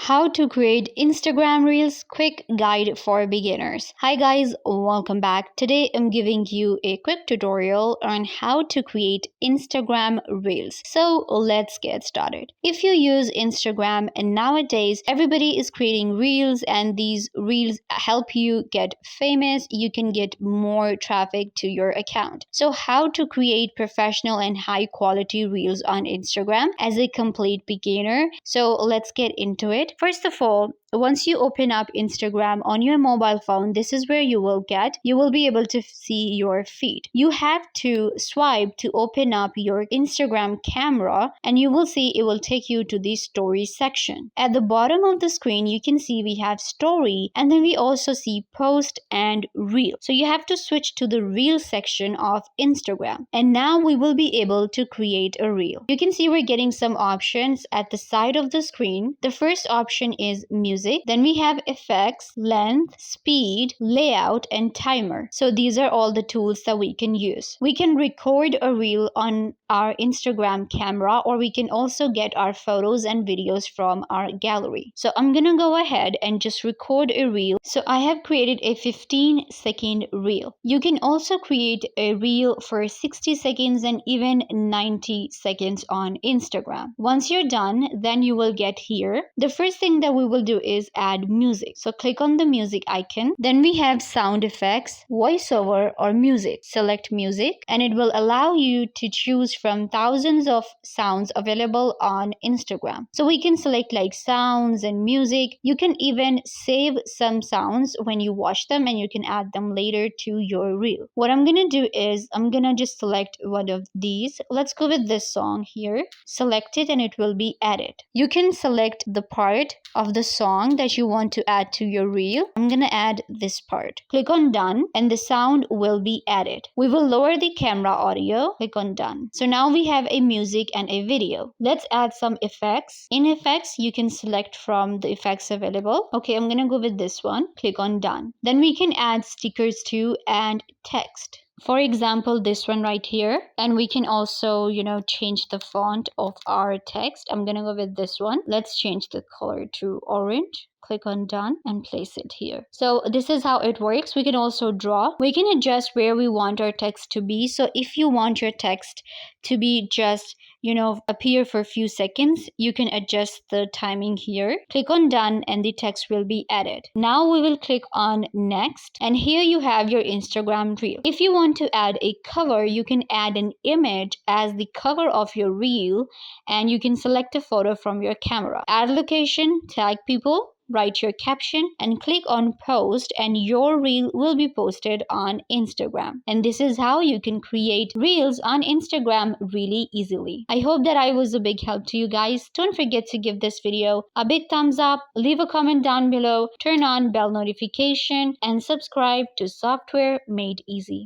How to create Instagram Reels quick guide for beginners. Hi guys, welcome back. Today I'm giving you a quick tutorial on how to create Instagram Reels. So let's get started. If you use Instagram, and nowadays everybody is creating Reels, and these Reels help you get famous, you can get more traffic to your account. So how to create professional and high quality Reels on Instagram as a complete beginner. So let's get into it. First of all, once you open up Instagram on your mobile phone, this is where you will be able to see your feed. You have to swipe to open up your Instagram camera, and you will see it will take you to the story section. At the bottom of the screen, you can see we have story, and then we also see post and reel. So you have to switch to the reel section of Instagram. And now we will be able to create a reel. You can see we're getting some options at the side of the screen. The first option is music. Then we have effects, length, speed, layout, and timer. So these are all the tools that we can use. We can record a reel on our Instagram camera, or we can also get our photos and videos from our gallery. So I'm gonna go ahead and just record a reel. So I have created a 15-second reel. You can also create a reel for 60 seconds and even 90 seconds on Instagram. Once you're done, then you will get here. The first thing that we will do is add music. So click on the music icon. Then we have sound effects, voiceover, or music. Select music, and it will allow you to choose from thousands of sounds available on Instagram. So we can select like sounds and music. You can even save some sounds when you watch them, and you can add them later to your reel. What I'm gonna do is I'm gonna just select one of these. Let's go with this song here. Select it and it will be added. You can select the part of the song that you want to add to your reel. I'm gonna add this part. Click on done, and the sound will be added. We will lower the camera audio. Click on done. So now we have a music and a video. Let's add some effects. In effects, you can select from the effects available. Okay, I'm gonna go with this one. Click on done. Then we can add stickers too and text. For example, this one right here. And we can also, change the font of our text. I'm gonna go with this one. Let's change the color to orange. Click on done and place it here. So this is how it works. We can also draw. We can adjust where we want our text to be. So if you want your text to be just appear for a few seconds, you can adjust the timing here. Click on done and the text will be added. Now we will click on next, and here you have your Instagram reel. If you want to add a cover, you can add an image as the cover of your reel, and you can select a photo from your camera. Add location, tag people, write your caption, and click on post, and your reel will be posted on Instagram. And this is how you can create reels on Instagram really easily. I hope that I was a big help to you guys. Don't forget to give this video a big thumbs up, leave a comment down below, turn on bell notification, and subscribe to Software Made Easy.